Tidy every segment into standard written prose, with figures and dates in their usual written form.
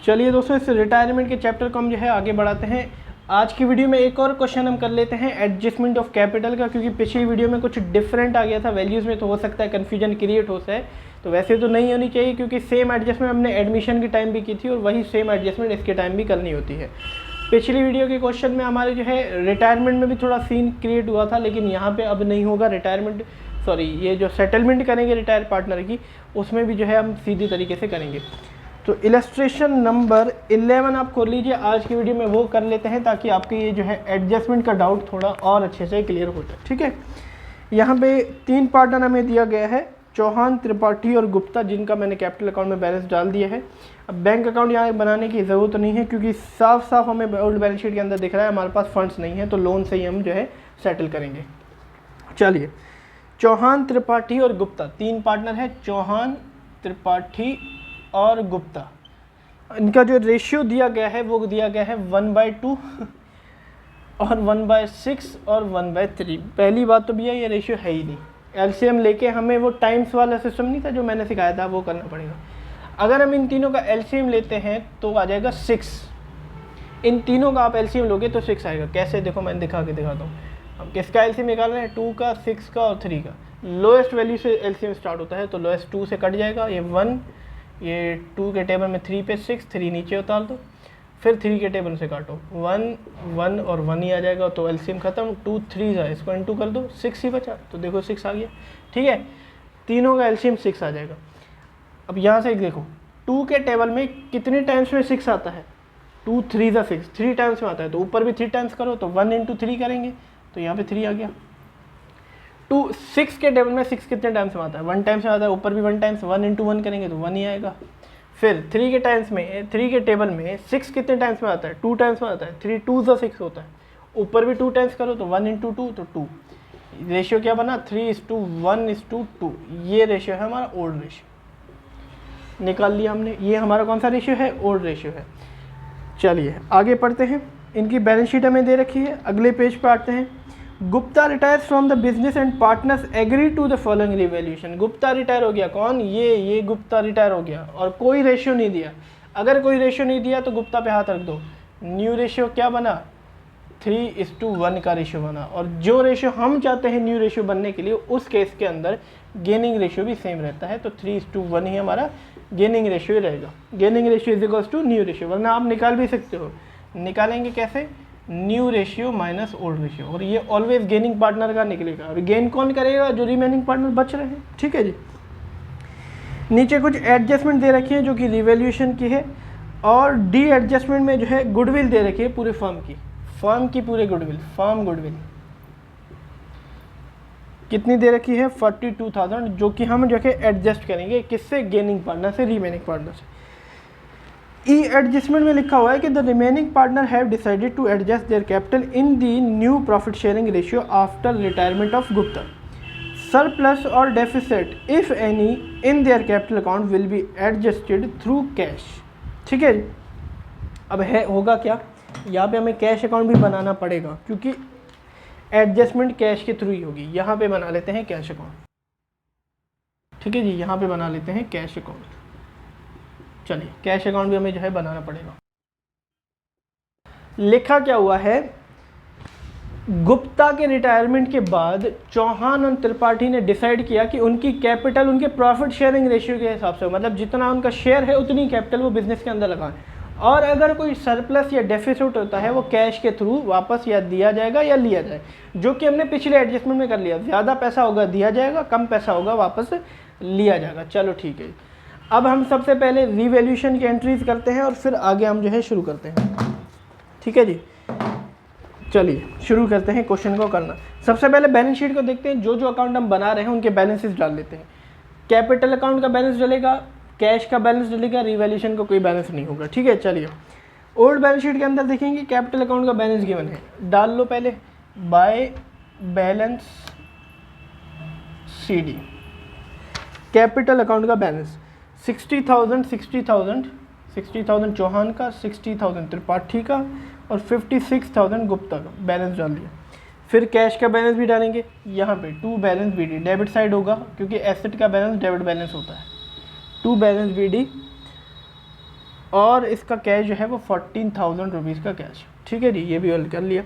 चलिए दोस्तों, इस रिटायरमेंट के चैप्टर को हम जो है आगे बढ़ाते हैं। आज की वीडियो में एक और क्वेश्चन हम कर लेते हैं एडजस्टमेंट ऑफ कैपिटल का, क्योंकि पिछली वीडियो में कुछ डिफरेंट आ गया था वैल्यूज़ में, तो हो सकता है कन्फ्यूजन क्रिएट हो जाए। तो वैसे तो नहीं होनी चाहिए, क्योंकि सेम एडजस्टमेंट हमने एडमिशन के टाइम भी की थी और वही सेम एडजस्टमेंट इसके टाइम भी करनी होती है। पिछली वीडियो के क्वेश्चन में हमारे जो है रिटायरमेंट में भी थोड़ा सीन क्रिएट हुआ था, लेकिन यहाँ पे अब नहीं होगा। रिटायरमेंट ये जो सेटलमेंट करेंगे रिटायर पार्टनर की, उसमें भी जो है हम सीधी तरीके से करेंगे। तो इलस्ट्रेशन नंबर 11 आप खोल लीजिए। आज की वीडियो में वो कर लेते हैं ताकि आपके ये जो है एडजस्टमेंट का डाउट थोड़ा और अच्छे से क्लियर हो जाए। ठीक है, यहाँ पे 3 पार्टनर हमें दिया गया है, चौहान, त्रिपाठी और गुप्ता, जिनका मैंने कैपिटल अकाउंट में बैलेंस डाल दिया है। अब बैंक अकाउंट यहाँ बनाने की ज़रूरत नहीं है, क्योंकि साफ साफ हमें ओल्ड बैलेंस शीट के अंदर दिख रहा है हमारे पास फंड्स नहीं है, तो लोन से ही हम जो है सेटल करेंगे। चलिए, चौहान, त्रिपाठी और गुप्ता 3 पार्टनर है, चौहान, त्रिपाठी और गुप्ता। इनका जो रेशियो दिया गया है वो दिया गया है 1/2 और 1/6 और 1/3। पहली बात तो भैया ये रेशियो है ही नहीं। एलसीएम लेके हमें वो टाइम्स वाला सिस्टम नहीं था जो मैंने सिखाया था, वो करना पड़ेगा। अगर हम इन तीनों का एलसीएम लेते हैं तो आ जाएगा 6। इन तीनों का आप एलसीएम लोगे तो 6 आएगा। कैसे, देखो मैं दिखा के दिखाता हूँ। हम किसका एलसीएम निकाल रहे हैं? 2 का, 6 का और 3 का। लोएस्ट वैल्यू से एलसीएम स्टार्ट होता है, तो लोएस्ट 2 से कट जाएगा, ये 1, ये 2 के टेबल में 3 पे 6, 3 नीचे उतार दो, फिर 3 के टेबल से काटो, 1 1 और 1 ही आ जाएगा, तो एलसीएम खत्म। 2 3 है, इसको इनटू कर दो, 6 ही बचा, तो देखो 6 आ गया। ठीक है, तीनों का एलसीएम 6 आ जाएगा। अब यहाँ से देखो 2 के टेबल में कितने टाइम्स में 6 आता है? 2 3 6, 3 टाइम्स में आता है, तो ऊपर भी 3 टाइम्स करो, तो 1 × 3 करेंगे, तो यहाँ पे 3 आ गया। 6 के टेबल में 6 कितने टाइम्स में आता है? 1 टाइम्स में आता है, ऊपर भी 1 टाइम्स, 1 × 1 करेंगे तो 1 ही आएगा। फिर 3 के टाइम्स में, 3 के टेबल में 6 कितने टाइम्स में आता है? 2 टाइम्स में आता है, 3 2 6 होता है, ऊपर भी 2 टाइम्स करो, तो 1 × 2 तो 2। रेशियो क्या बना? 3:1:2। ये रेशियो है हमारा ओल्ड रेशियो, निकाल लिया हमने। ये हमारा कौन सा रेशियो है? ओल्ड रेशियो है। चलिए आगे पढ़ते हैं। इनकी बैलेंस शीट हमें दे रखी है, अगले पेज पर आते हैं। Gupta retires from the business and partners agree to the following revaluation. Gupta retire हो गया। कौन? ये गुप्ता रिटायर हो गया, और कोई रेशियो नहीं दिया। अगर कोई रेशियो नहीं दिया तो गुप्ता पे हाथ रख दो। न्यू रेशियो क्या बना? 3:1 का रेशियो बना, और जो रेशियो हम चाहते हैं न्यू रेशियो बनने के लिए, उस केस के अंदर गेनिंग रेशियो भी सेम रहता है, तो 3:1 ही हमारा गेनिंग रेशियो रहेगा। Gaining ratio is equals to new ratio, वरना आप निकाल भी सकते हो। निकालेंगे कैसे? New ratio minus old ratio, और ये ऑलवेज गेनिंग पार्टनर का निकलेगा। और गेन कौन करेगा? जो रिमेनिंग पार्टनर बच रहे हैं। ठीक है जी। नीचे कुछ एडजस्टमेंट दे रखी है जो कि रिवैल्यूएशन की है, और डी एडजस्टमेंट में जो है गुडविल दे रखी है पूरे फर्म की पूरे गुडविल, फर्म गुडविल कितनी दे रखी है? 42,000, जो कि हम जो है एडजस्ट करेंगे किससे? गेनिंग पार्टनर से, रिमेनिंग पार्टनर से। ई एडजस्टमेंट में लिखा हुआ है कि the remaining partner have decided to adjust their capital in the new profit sharing ratio after retirement of Gupta. Surplus और deficit if any in their capital account will be adjusted through cash. ठीक है, अब है होगा क्या? यहाँ पे हमें कैश अकाउंट भी बनाना पड़ेगा, क्योंकि एडजस्टमेंट कैश के थ्रू ही होगी। यहाँ पे बना लेते हैं कैश अकाउंट। ठीक है जी, यहाँ पे बना लेते हैं कैश अकाउंट। चलिए, कैश अकाउंट भी हमें जो है बनाना पड़ेगा। लिखा क्या हुआ है? गुप्ता के रिटायरमेंट के बाद चौहान और त्रिपाठी ने डिसाइड किया कि उनकी कैपिटल उनके प्रॉफिट शेयरिंग रेशियो के हिसाब से, मतलब जितना उनका शेयर है उतनी कैपिटल वो बिजनेस के अंदर लगाएं, और अगर कोई सरप्लस या डेफिसिट होता है वो कैश के थ्रू वापस या दिया जाएगा या लिया जाए, जो कि हमने पिछले एडजस्टमेंट में कर लिया। ज़्यादा पैसा होगा दिया जाएगा, कम पैसा होगा वापस लिया जाएगा। चलो ठीक है, अब हम सबसे पहले रिवैल्यूएशन की एंट्रीज करते हैं और फिर आगे हम जो है शुरू करते हैं। ठीक है जी, चलिए शुरू करते हैं क्वेश्चन को करना। सबसे पहले बैलेंस शीट को देखते हैं। जो जो अकाउंट हम बना रहे हैं उनके बैलेंसेस डाल लेते हैं। कैपिटल अकाउंट का बैलेंस डलेगा, कैश का बैलेंस डलेगा, रिवैल्यूएशन का कोई बैलेंस नहीं होगा। ठीक है, चलिए ओल्ड बैलेंस शीट के अंदर देखेंगे कैपिटल अकाउंट का बैलेंस गिवन है, डाल लो पहले by balance CD। Capital account का बैलेंस 60,000 चौहान का, 60,000 त्रिपाठी का और 56,000 गुप्ता का बैलेंस डाल दिया। फिर कैश का बैलेंस भी डालेंगे यहाँ पे, to balance BD, debit side होगा क्योंकि एसेट का बैलेंस डेबिट बैलेंस होता है। टू बैलेंस BD और इसका कैश जो है वो 14,000 रुपीज़ का कैश। ठीक है जी, ये भी हल कर लिया।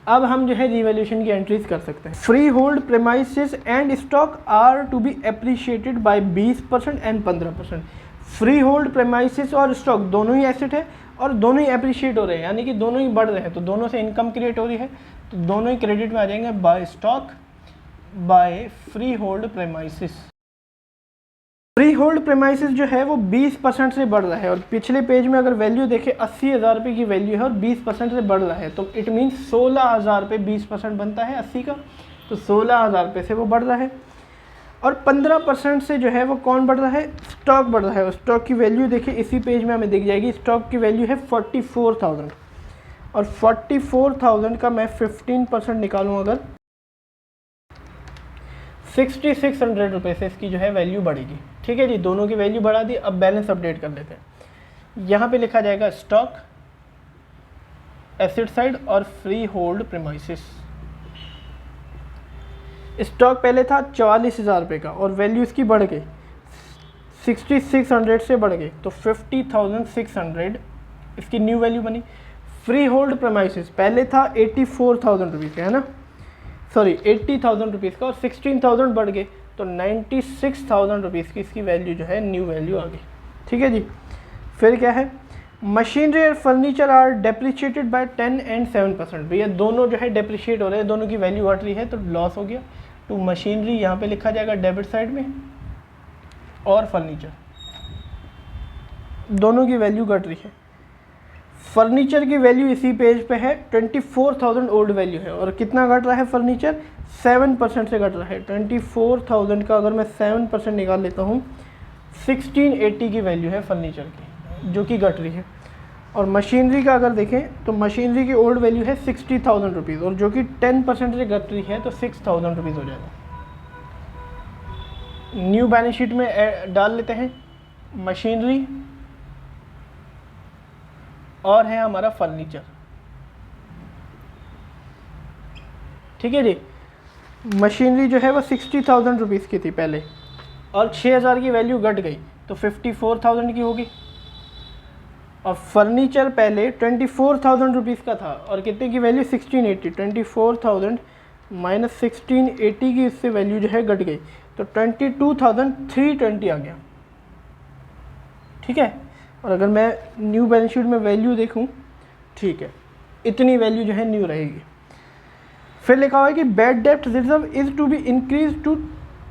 अब हम जो है रिवैल्यूएशन की एंट्रीज कर सकते हैं। Freehold premises and stock are to be appreciated by 20% and 15%। Freehold premises और स्टॉक दोनों ही एसेट है और दोनों ही एप्रिशिएट हो रहे हैं, यानी कि दोनों ही बढ़ रहे हैं, तो दोनों से इनकम क्रिएट हो रही है, तो दोनों ही क्रेडिट में आ जाएंगे by stock by freehold premises. Freehold premises जो है वो 20% से बढ़ रहा है, और पिछले पेज में अगर वैल्यू देखें 80,000 रुपये की वैल्यू है और 20% से बढ़ रहा है, तो इट मीन्स 16,000 रुपये 20% बनता है 80 का, तो 16,000 रुपये से वो बढ़ रहा है। और 15% से जो है वो कौन बढ़ रहा है, स्टॉक बढ़ रहा है। और स्टॉक की वैल्यू देखिए इसी पेज में हमें दिख जाएगी, स्टॉक की वैल्यू है 44,000, और 44,000 का मैं 15% निकालूँ अगर, 6,600 रुपये से इसकी जो है वैल्यू बढ़ेगी। ठीक है जी, दोनों की वैल्यू बढ़ा दी। अब बैलेंस अपडेट कर लेते हैं। यहाँ पे लिखा जाएगा स्टॉक, एसेट साइड और फ्री होल्ड प्रेमाइसेस। स्टॉक पहले था 44,000 रुपये का और वैल्यू इसकी बढ़ गई 6,600 से बढ़ गई, तो 50,600 इसकी न्यू वैल्यू बनी। फ्री होल्ड प्रेमाइसेस पहले था 84,000 रुपीज़ का, है ना, सॉरी 80,000 रुपीज़ का, और 16,000 बढ़ गए तो 96,000 रुपीज़ की इसकी वैल्यू जो है न्यू वैल्यू आ गई। ठीक है जी। फिर क्या है, मशीनरी और furniture are depreciated by 10 and 7%। भैया दोनों जो है डेप्रिशिएट हो रहे हैं, दोनों की वैल्यू घट रही है, तो लॉस हो गया। तो मशीनरी यहाँ पे लिखा जाएगा डेबिट साइड में, और फर्नीचर दोनों की वैल्यू घट रही है। फर्नीचर की वैल्यू इसी पेज पे है 24,000 ओल्ड वैल्यू है, और कितना घट रहा है फर्नीचर, 7% से घट रहा है। 24,000 का अगर मैं 7% निकाल लेता हूँ, 1680 की वैल्यू है फर्नीचर की, जो कि घट रही है। और मशीनरी का अगर देखें तो मशीनरी की ओल्ड वैल्यू है 60,000 रुपीज़, और जो कि 10% से घट रही है, तो 6,000 रुपीज़ हो जाएगा। न्यू बैलेंस शीट में डाल लेते हैं मशीनरी, और है हमारा फर्नीचर। ठीक है जी। मशीनरी जो है वो 60,000 रुपीज़ की थी पहले, और 6,000 की वैल्यू घट गई तो 54,000 की होगी। और फर्नीचर पहले 24,000 रुपीज़ का था, और कितने की वैल्यू, 1680। 24,000 माइनस 1680 की इससे वैल्यू जो है घट गई, तो 22,320 आ गया। ठीक है। और अगर मैं न्यू बैलेंस शीट में वैल्यू देखूं, ठीक है, इतनी वैल्यू जो है न्यू रहेगी। फिर लिखा हुआ है कि बैड डेब्ट reserve is to be increase to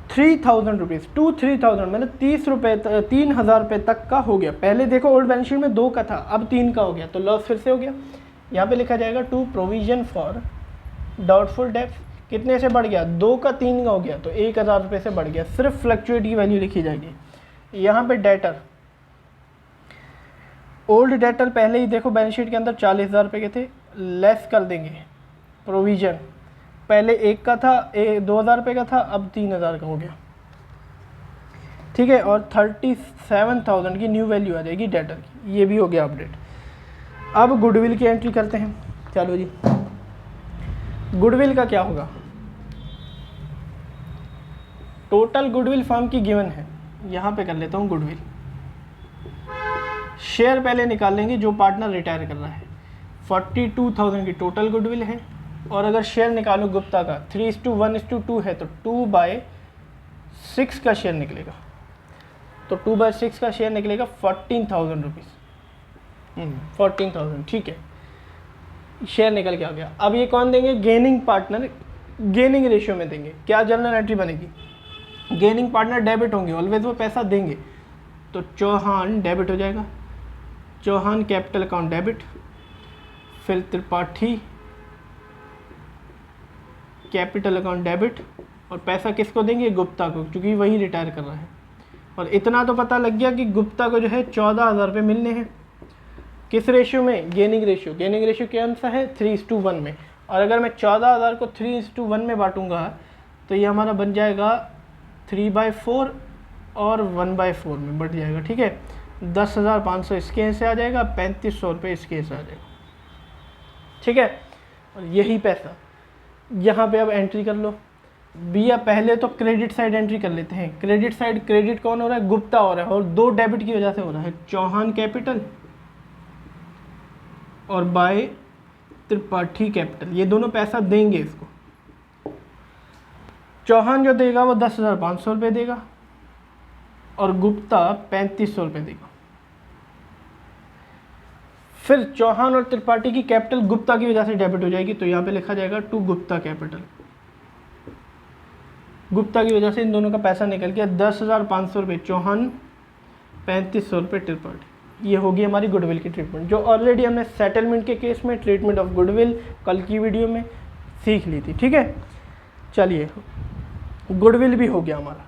3,000 rupees, to 3,000 मतलब 3,000 रुपये तक का हो गया। पहले देखो ओल्ड बैलेंस शीट में 2 का था, अब 3 का हो गया, तो लॉस फिर से हो गया। यहाँ पे लिखा जाएगा टू प्रोविजन फॉर डाउटफुल डेब्ट, कितने से बढ़ गया, 2 का 3 का हो गया, तो 1,000 रुपये से बढ़ गया। सिर्फ फ्लक्चुएट की वैल्यू लिखी जाएगी। यहाँ पे डेटर, ओल्ड डेटर पहले ही देखो बैलेंस शीट के अंदर 40,000 रुपये के थे, लेस कर देंगे। प्रोविज़न पहले 1 का था, 2,000 रुपये का था, अब 3,000 का हो गया। ठीक है। और 37,000 की न्यू वैल्यू आ जाएगी डेटर की, ये भी हो गया अपडेट। अब गुडविल की एंट्री करते हैं। चलो जी, गुडविल का क्या होगा, टोटल गुडविल फर्म की गिवन है, यहाँ पे कर लेता हूँ गुडविल। शेयर पहले निकाल लेंगे जो पार्टनर रिटायर कर रहा है, 42,000 की टोटल गुडविल है। और अगर शेयर निकालूँ गुप्ता का 3:1:2 है, तो 2/6 का शेयर निकलेगा, तो 2/6 का शेयर निकलेगा 14,000 रुपीज़, 14,000। ठीक है, शेयर निकल के आ गया। अब ये कौन देंगे, गेनिंग पार्टनर, गेनिंग रेशियो में देंगे। क्या जर्नल एंट्री बनेगी, गेनिंग पार्टनर डेबिट होंगे, ऑलवेज वो पैसा देंगे, तो चौहान डेबिट हो जाएगा, चौहान कैपिटल अकाउंट डेबिट। फिर त्रिपाठी कैपिटल अकाउंट डेबिट, और पैसा किसको देंगे, गुप्ता को, क्योंकि वही रिटायर कर रहा है। और इतना तो पता लग गया कि गुप्ता को जो है 14,000 रुपये मिलने हैं। किस रेशियो में, गेनिंग रेशियो। गेनिंग रेशियो कौन सा है, 3:1 में। और अगर मैं 14,000 को 3:1 में बांटूंगा, तो ये हमारा बन जाएगा 3/4 और 1/4 में बढ़ जाएगा। ठीक है, 10,500 इसके हिस्से आ जाएगा, 3,500 रुपये इसके हिस्से आ जाएगा। ठीक है, और यही पैसा यहाँ पे अब एंट्री कर लो भैया। पहले तो क्रेडिट साइड एंट्री कर लेते हैं। क्रेडिट साइड, क्रेडिट कौन हो रहा है, गुप्ता हो रहा है, और 2 डेबिट की वजह से हो रहा है, चौहान कैपिटल और बाय त्रिपाठी कैपिटल, ये दोनों पैसा देंगे इसको। चौहान जो देगा वो 10,500 रुपये देगा और गुप्ता 3500 रुपये देगा। फिर चौहान और त्रिपाठी की कैपिटल गुप्ता की वजह से डेबिट हो जाएगी, तो यहाँ पे लिखा जाएगा टू गुप्ता कैपिटल। गुप्ता की वजह से इन दोनों का पैसा निकल गया 10,500 रुपये चौहान, 3500 रुपये त्रिपाठी। ये होगी हमारी गुडविल की ट्रीटमेंट, जो ऑलरेडी हमने सेटलमेंट के केस में ट्रीटमेंट ऑफ गुडविल कल की वीडियो में सीख ली थी। ठीक है, चलिए गुडविल भी हो गया हमारा।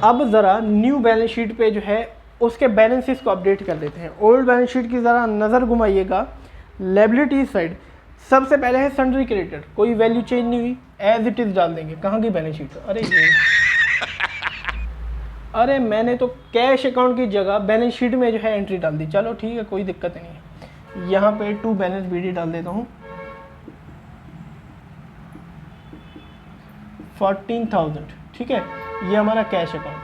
अब ज़रा न्यू बैलेंस शीट पे जो है उसके बैलेंसेस को अपडेट कर देते हैं। ओल्ड बैलेंस शीट की ज़रा नज़र घुमाइएगा। लायबिलिटी साइड सबसे पहले है सन्ड्री क्रेडिटर, कोई वैल्यू चेंज नहीं हुई, एज इट इज़ डाल देंगे। कहाँ की बैलेंस शीट? अरे ये अरे मैंने तो कैश अकाउंट की जगह बैलेंस शीट में जो है एंट्री डाल दी। चलो ठीक है, कोई दिक्कत नहीं है। यहाँ पे टू बैलेंस बीडी डाल देता हूँ, 14,000। ठीक है, ये हमारा कैश अकाउंट,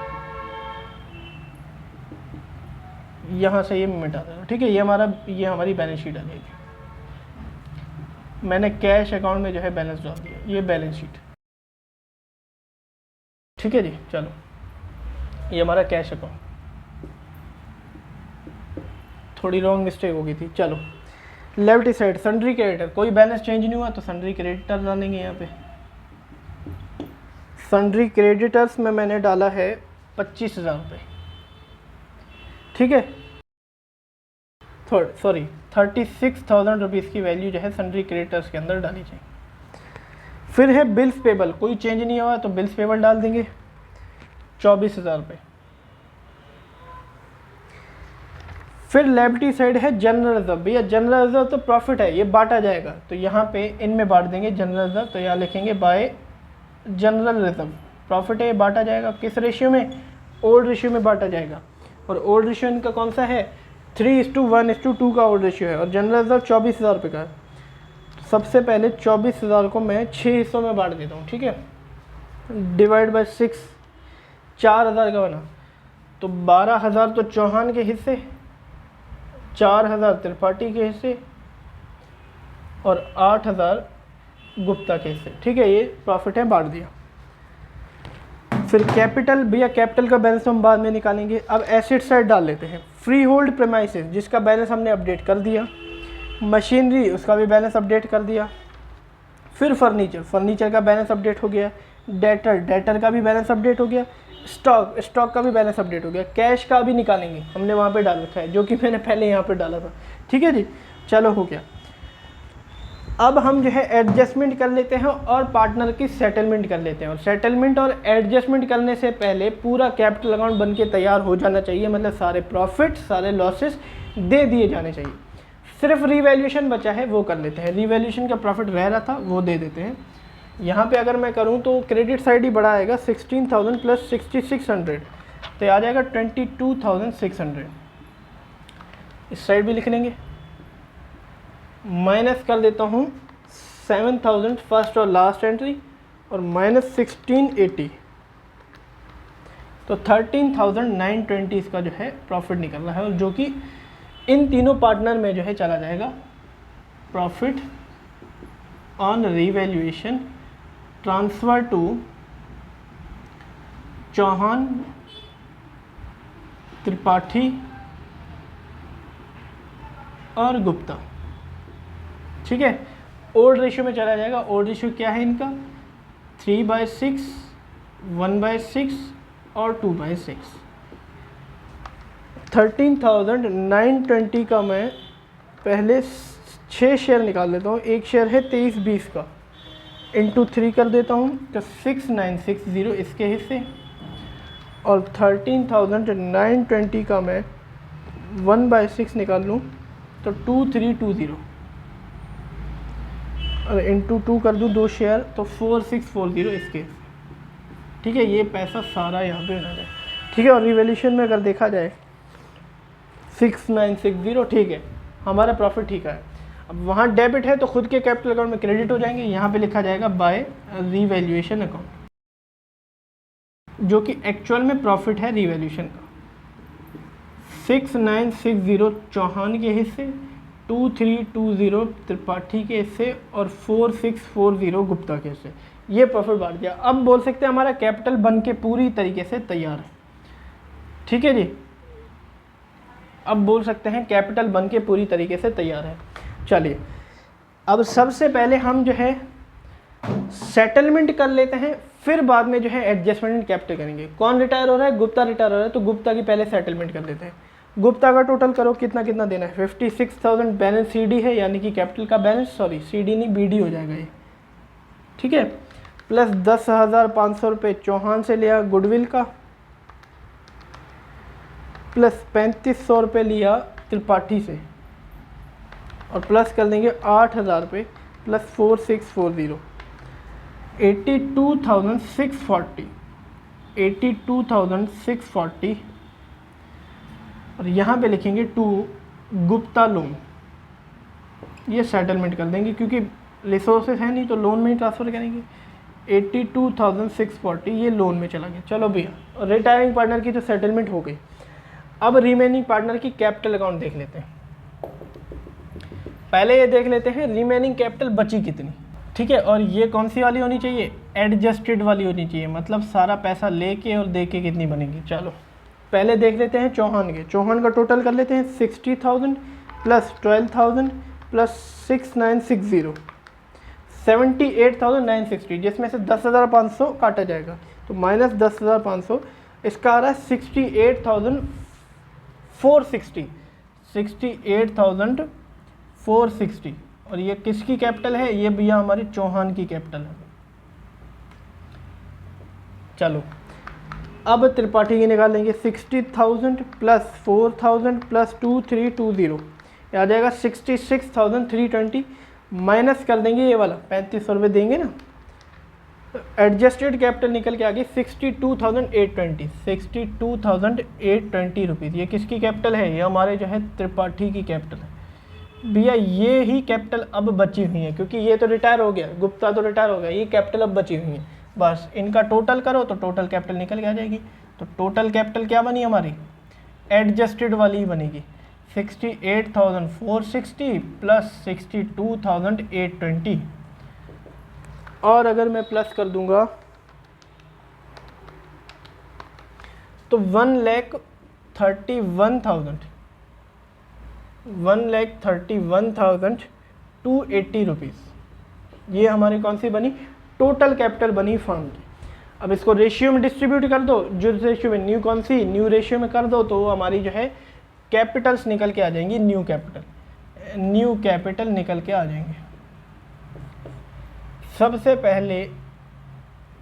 यहाँ से ये मिटा देना। ठीक है, ये हमारी बैलेंस शीट आ जाएगी। मैंने कैश अकाउंट में जो है बैलेंस डाल दिया, ये बैलेंस शीट। ठीक है जी, चलो ये हमारा कैश अकाउंट। थोड़ी रॉन्ग मिस्टेक हो गई थी। चलो लेफ्ट साइड सन्ड्री क्रेडिटर, कोई बैलेंस चेंज नहीं हुआ तो सन्ड्री क्रेडिटर डालेंगे। यहाँ पे सन्ड्री क्रेडिटर्स में मैंने डाला है 25,000 रुपये। ठीक है, 36,000 रुपीज़ की वैल्यू जो है सन्ड्री क्रेडिटर्स के अंदर डाली जाएगी। फिर है बिल्स पेबल, कोई चेंज नहीं हुआ तो बिल्स पेबल डाल देंगे 24,000 रुपये। फिर लायबिलिटी साइड है जनरल रिजर्व। भैया जनरल रिजर्व तो प्रॉफिट है, ये बांटा जाएगा, तो यहाँ पे इनमें बांट देंगे जनरल रिजर्व। तो यहाँ लिखेंगे बाय जनरल रिजर्व, प्रॉफिट है, ये बांटा जाएगा। किस रेशियो में? ओल्ड रेशियो में बांटा जाएगा। और ओल्ड रेशियो इनका कौन सा है? 3:1:2 का ओल्ड रेशियो है। और जनरल रिजर्व 24,000 रुपये का है। सबसे पहले 24,000 को मैं 6 हिस्सों में बांट देता हूँ। ठीक है, डिवाइड बाय 6, 4,000 का बना, तो 12,000 तो चौहान के हिस्से, 4,000 त्रिपाठी के हिस्से और 8,000 गुप्ता के हिस्से। ठीक है, ये प्रॉफिट है, बांट दिया। फिर कैपिटल, भैया कैपिटल का बैलेंस हम बाद में निकालेंगे। अब एसेट साइड डाल लेते हैं। फ्री होल्ड प्रेमाइसेस, जिसका बैलेंस हमने अपडेट कर दिया। मशीनरी, उसका भी बैलेंस अपडेट कर दिया। फिर फर्नीचर का बैलेंस अपडेट हो गया। डेटर का भी बैलेंस अपडेट हो गया। स्टॉक का भी बैलेंस अपडेट हो गया। कैश का भी निकालेंगे, हमने वहाँ पे डाल रखा है, जो कि मैंने पहले यहाँ पे डाला था। ठीक है जी, चलो हो गया। अब हम जो है एडजस्टमेंट कर लेते हैं और पार्टनर की सेटलमेंट कर लेते हैं। और सेटलमेंट और एडजस्टमेंट करने से पहले पूरा कैपिटल अकाउंट बन के तैयार हो जाना चाहिए, मतलब सारे प्रॉफिट सारे लॉसेस दे दिए जाने चाहिए। सिर्फ रिवैल्यूएशन बचा है, वो कर लेते हैं। रिवैल्यूएशन का प्रॉफिट रह रहा था, वो दे देते हैं। यहाँ पे अगर मैं करूँ तो क्रेडिट साइड ही बड़ा आएगा, 16,000 प्लस 6,600, तो आ जाएगा 22,600। इस साइड भी लिख लेंगे। माइनस कर देता हूँ 7,000 फर्स्ट और लास्ट एंट्री और माइनस 1680, तो 13,920 इसका जो है प्रॉफिट निकल रहा है। और जो कि इन तीनों पार्टनर में जो है चला जाएगा profit on revaluation transfer to Chauhan, Tripathi और गुप्ता। ठीक है, ओल्ड रेशियो में चला जाएगा। ओल्ड रेशियो क्या है इनका? 3/6, 1/6 और 2/6। 13,920 का मैं पहले 6 शेयर निकाल लेता हूँ। एक शेयर है 23.20 का, इंटू 3 कर देता हूँ, तो 6,960 इसके हिस्से। और 13,920 का मैं 1/6 निकाल लूँ तो 2,320, और इंटू 2 कर दूँ 2 शेयर, तो 4,640 इसके। ठीक है, ये पैसा सारा यहाँ पे होना जाए। ठीक है, और रिवैल्यूएशन में अगर देखा जाए 6,960, ठीक है, हमारा प्रॉफिट ठीक है। अब वहाँ डेबिट है तो खुद के कैपिटल अकाउंट में क्रेडिट हो जाएंगे। यहाँ पे लिखा जाएगा बाय रिवैल्यूएशन अकाउंट, जो कि एक्चुअल में प्रॉफिट है रिवैल्यूएशन का। 6960 चौहान के हिस्से, 2320 त्रिपाठी के हिस्से और 4640 गुप्ता के हिस्से। ये प्रॉफिट बांट दिया। अब बोल सकते हैं हमारा कैपिटल बन के पूरी तरीके से तैयार है। ठीक है जी, अब बोल सकते हैं कैपिटल बन के पूरी तरीके से तैयार है। चलिए अब सबसे पहले हम जो है सेटलमेंट कर लेते हैं, फिर बाद में जो है एडजस्टमेंट इन कैपिटल करेंगे। कौन रिटायर हो रहा है? गुप्ता रिटायर हो रहा है, तो गुप्ता की पहले सेटलमेंट कर लेते हैं। गुप्ता का टोटल करो कितना कितना देना है। 56,000 बैलेंस सीडी है, यानी कि कैपिटल का बैलेंस, सॉरी सीडी नहीं बीडी हो जाएगा ये, ठीक है। प्लस 10,500 रुपये चौहान से लिया गुडविल का, प्लस 3500 रुपये लिया त्रिपाठी से, और प्लस कर देंगे 8,000 रुपये प्लस 4640, 82,640, 82,640, और यहाँ पे लिखेंगे 2 गुप्ता लोन। ये सेटलमेंट कर देंगे क्योंकि रिसोर्सेज है नहीं तो लोन में ही ट्रांसफ़र करेंगे। 82,640 ये लोन में चला गया। चलो भैया रिटायरिंग पार्टनर की तो सेटलमेंट हो गई। अब रिमेनिंग पार्टनर की कैपिटल अकाउंट देख लेते हैं। पहले ये देख लेते हैं रिमेनिंग कैपिटल बची कितनी, ठीक है। और ये कौन सी वाली होनी चाहिए? एडजस्टेड वाली होनी चाहिए, मतलब सारा पैसा लेके और दे के कितनी बनेगी। चलो पहले देख लेते हैं चौहान के। चौहान का टोटल कर लेते हैं 60,000 प्लस 12,000 प्लस 6960, 78,960, जिसमें से 10,500 काटा जाएगा तो माइनस 10,500, इसका आ रहा है 68,460, 68,460। और ये किसकी कैपिटल है? ये भैया हमारी चौहान की कैपिटल है। चलो अब त्रिपाठी की निकाल लेंगे। 60,000 प्लस 4,000 प्लस 2320, ये आ जाएगा 66,320, माइनस कर देंगे ये वाला 3500 रुपये देंगे ना, एडजस्टेड कैपिटल निकल के आ गई 62,820, 62,820 रुपीज़। ये किसकी कैपिटल है? ये हमारे जो है त्रिपाठी की कैपिटल है। भैया ये ही कैपिटल अब बची हुई है, क्योंकि ये तो रिटायर हो गया, गुप्ता तो रिटायर हो गया, ये कैपिटल अब बची हुई है। बस इनका टोटल करो तो टोटल कैपिटल निकल के आ जाएगी। तो टोटल कैपिटल क्या बनी हमारी? एडजस्टेड वाली ही बनेगी, 68,460 प्लस 62,820। और अगर मैं प्लस कर दूंगा तो 1,31,280 रुपीज़। ये हमारी कौन सी बनी? टोटल कैपिटल बनी फर्म की। अब इसको रेशियो में डिस्ट्रीब्यूट कर दो, जो रेशियो में न्यू कौन सी न्यू रेशियो में कर दो, तो हमारी जो है कैपिटल्स निकल के आ जाएंगी। न्यू कैपिटल निकल के आ जाएंगे। सबसे पहले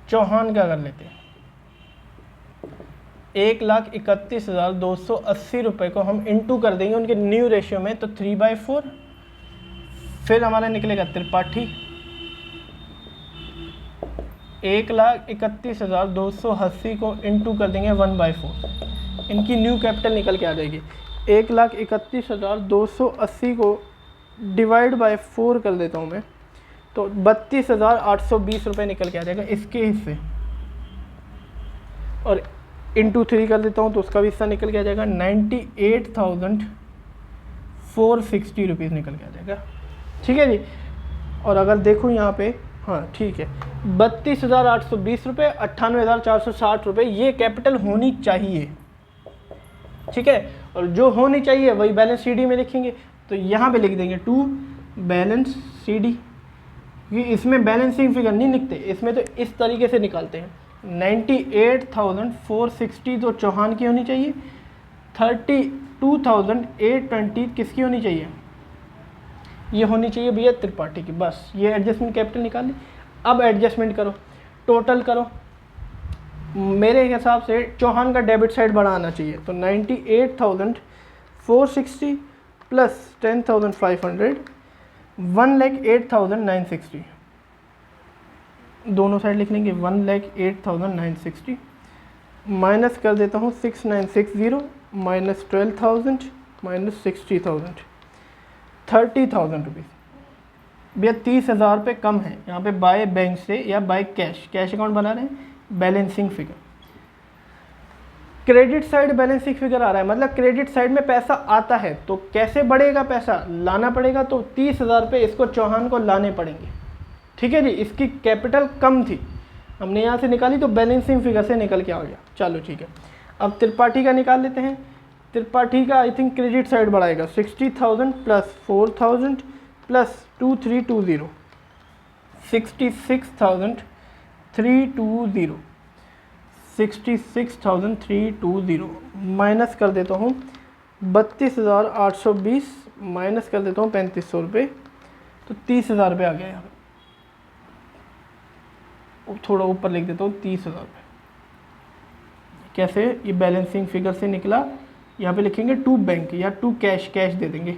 चौहान का कर लेते हैं। 1,31,280 रुपये को हम इंटू कर देंगे उनके न्यू रेशियो में, तो 3/4। फिर हमारा निकलेगा त्रिपाठी, 1,31,280 को इंटू कर देंगे 1/4, इनकी न्यू कैपिटल निकल के आ जाएगी। 1,31,280 को डिवाइड बाय 4 कर देता हूँ मैं, तो 32,820 रुपये निकल के आ जाएगा इसके हिस्से, और इंटू 3 कर देता हूँ तो उसका भी हिस्सा निकल के आ जाएगा। 98,460 रुपीज़ निकल के आ जाएगा, ठीक है जी। और अगर देखो यहाँ पे, हाँ ठीक है, 32,820 रुपये, 98,460 रुपये ये कैपिटल होनी चाहिए, ठीक है। और जो होनी चाहिए वही बैलेंस सीडी में लिखेंगे, तो यहाँ पे लिख देंगे 2 बैलेंस सीडी। ये इसमें बैलेंसिंग फिगर नहीं लिखते, इसमें तो इस तरीके से निकालते हैं। 98,460 तो चौहान की होनी चाहिए, 32,820 किसकी होनी चाहिए? ये होनी चाहिए भैया त्रिपाठी की। बस ये एडजस्टमेंट कैपिटल निकाल ली। अब एडजस्टमेंट करो, टोटल करो। मेरे हिसाब से चौहान का डेबिट साइड बड़ा आना चाहिए, तो 98,460 प्लस 10,500, 1,08,960, दोनों साइड लिख लेंगे। 1,08,960 माइनस कर देता हूँ 6,960 माइनस 12,000 माइनस 60,000, 30,000 रुपीज़। भैया 30,000 रुपये कम है यहाँ पे, बाय बैंक से या बाय कैश अकाउंट बना रहे हैं, balancing figure credit side balancing figure आ रहा है, मतलब क्रेडिट साइड में पैसा आता है, तो कैसे बढ़ेगा पैसा, लाना पड़ेगा, तो 30,000 रुपये इसको चौहान को लाने पड़ेंगे। ठीक है जी, इसकी कैपिटल कम थी, हमने यहाँ से निकाली तो बैलेंसिंग फिगर से निकल के आ गया। चलो ठीक है, अब त्रिपाठी का निकाल लेते हैं। त्रिपाठी का आई थिंक क्रेडिट साइड बढ़ाएगा, 60,000 प्लस 4,000 प्लस 2320, 66,320, 66,320 माइनस कर देता हूँ 32,820 माइनस कर देता हूँ 3500 रुपये, तो 30,000 रुपये आ गया यहाँ पे। थोड़ा ऊपर लिख देता हूँ 30,000 रुपये। कैसे, ये बैलेंसिंग फिगर से निकला, यहाँ पे लिखेंगे टू बैंक या टू कैश, कैश दे देंगे।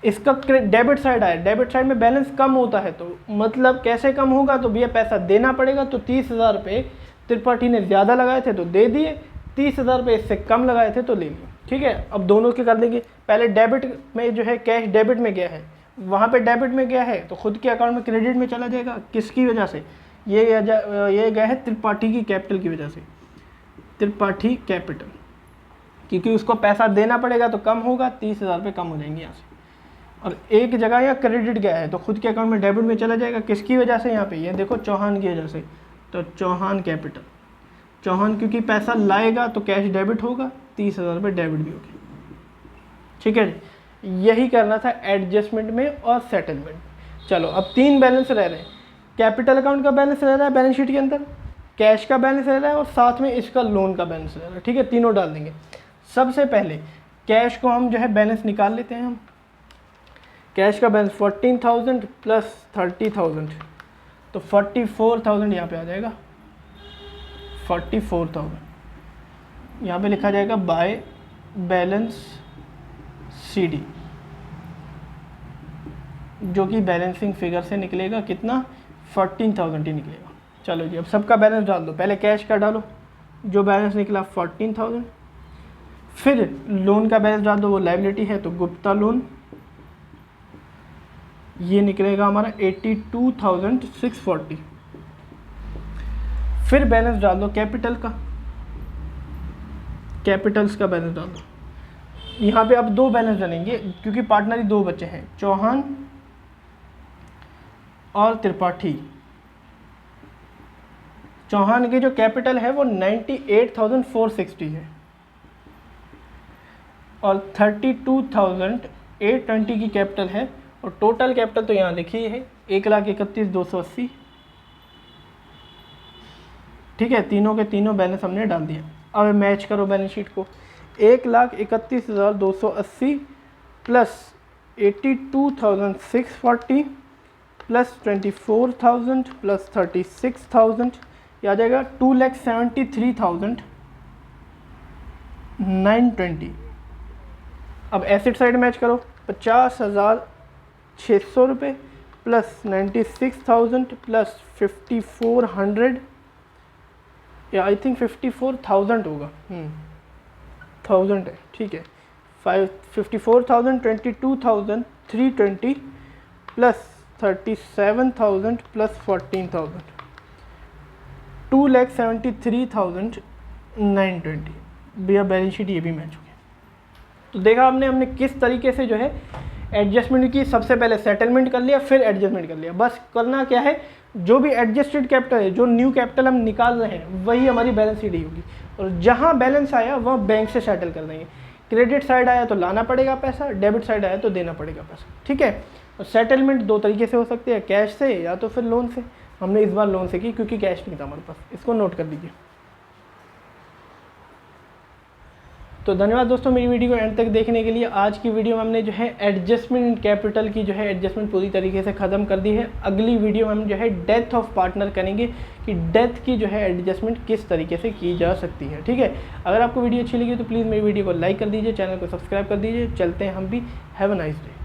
इसका डेबिट साइड आया, डेबिट साइड में बैलेंस कम होता है, तो मतलब कैसे कम होगा, तो भैया पैसा देना पड़ेगा, तो 30,000 रुपये त्रिपाठी ने ज़्यादा लगाए थे तो दे दिए, 30,000 रुपये इससे कम लगाए थे तो ले लिए। ठीक है, अब दोनों के कर देंगे। पहले डेबिट में जो है कैश डेबिट में गया है, वहाँ पे डेबिट में गया है तो खुद के अकाउंट में क्रेडिट में चला जाएगा। किसकी वजह से, ये गया है त्रिपाठी की कैपिटल की वजह से, त्रिपाठी कैपिटल, क्योंकि उसको पैसा देना पड़ेगा तो कम होगा, 30,000 रुपये कम हो जाएंगे यहाँ से। और एक जगह यहाँ क्रेडिट गया है तो खुद के अकाउंट में डेबिट में चला जाएगा। किसकी वजह से, यहाँ पे ये देखो चौहान की वजह से, तो चौहान कैपिटल, चौहान क्योंकि पैसा लाएगा तो कैश डेबिट होगा, 30,000 रुपये डेबिट भी होगी। ठीक है जी, यही करना था एडजस्टमेंट में और सेटलमेंट। चलो अब 3 बैलेंस रह रहे हैं, कैपिटल अकाउंट का बैलेंस रह रहा है बैलेंस शीट के अंदर, कैश का बैलेंस रह रहा है और साथ में इसका लोन का बैलेंस रह रहा है। ठीक है, तीनों डाल देंगे। सबसे पहले कैश को हम जो है बैलेंस निकाल लेते हैं। हम कैश का बैलेंस 14,000 प्लस 30,000, तो 44,000 यहाँ पे आ जाएगा। 44,000 यहाँ पे लिखा जाएगा बाय बैलेंस सीडी, जो कि बैलेंसिंग फिगर से निकलेगा कितना, 14,000 ही निकलेगा। चलो जी, अब सबका बैलेंस डाल दो। पहले कैश का डालो, जो बैलेंस निकला 14,000, फिर लोन का बैलेंस डाल दो, वो लायबिलिटी है तो गुप्ता लोन, ये निकलेगा हमारा 82,640। फिर बैलेंस डाल दो कैपिटल का, कैपिटल्स का बैलेंस डाल दो। यहाँ पे अब 2 बैलेंस डालेंगे क्योंकि पार्टनर ही 2 बच्चे हैं, चौहान और त्रिपाठी। चौहान की जो कैपिटल है वो 98,460 है और 32,820 की कैपिटल है, और टोटल कैपिटल तो यहाँ देखिए है 1,31,280। ठीक है, तीनों के तीनों बैलेंस हमने डाल दिया। अब मैच करो बैलेंस शीट को, 1,31,280 प्लस 82,640 प्लस 24,000 प्लस 36,000, यह आ जाएगा 2,73,920। अब एसेट साइड मैच करो, 50,600 रुपये प्लस 96,000 प्लस 5,400, या आई थिंक 54,000 होगा, 1000 है। ठीक है, 54,000, 22,320 प्लस 37,000 प्लस 14,000, 2,73,920। भैया बैलेंस शीट ये भी मैच हो गया। तो देखा हमने किस तरीके से जो है एडजस्टमेंट की, सबसे पहले सेटलमेंट कर लिया, फिर एडजस्टमेंट कर लिया। बस करना क्या है, जो भी एडजस्टेड कैपिटल है, जो न्यू कैपिटल हम निकाल रहे हैं, वही हमारी बैलेंस शीट ही होगी, और जहाँ बैलेंस आया वह बैंक से सेटल कर देंगे। क्रेडिट साइड आया तो लाना पड़ेगा पैसा, डेबिट साइड आया तो देना पड़ेगा पैसा। ठीक है, और सेटलमेंट 2 तरीके से हो सकते हैं, कैश से या तो फिर लोन से। हमने इस बार लोन से की क्योंकि कैश नहीं था हमारे पास, इसको नोट कर लीजिए। तो धन्यवाद दोस्तों मेरी वीडियो को एंड तक देखने के लिए। आज की वीडियो में हमने जो है एडजस्टमेंट कैपिटल की जो है एडजस्टमेंट पूरी तरीके से ख़त्म कर दी है। अगली वीडियो में हम जो है डेथ ऑफ पार्टनर करेंगे कि डेथ की जो है एडजस्टमेंट किस तरीके से की जा सकती है। ठीक है, अगर आपको वीडियो अच्छी लगी तो प्लीज़ मेरी वीडियो को लाइक कर दीजिए, चैनल को सब्सक्राइब कर दीजिए। चलते हैं हम भी, हैव अ नाइस डे।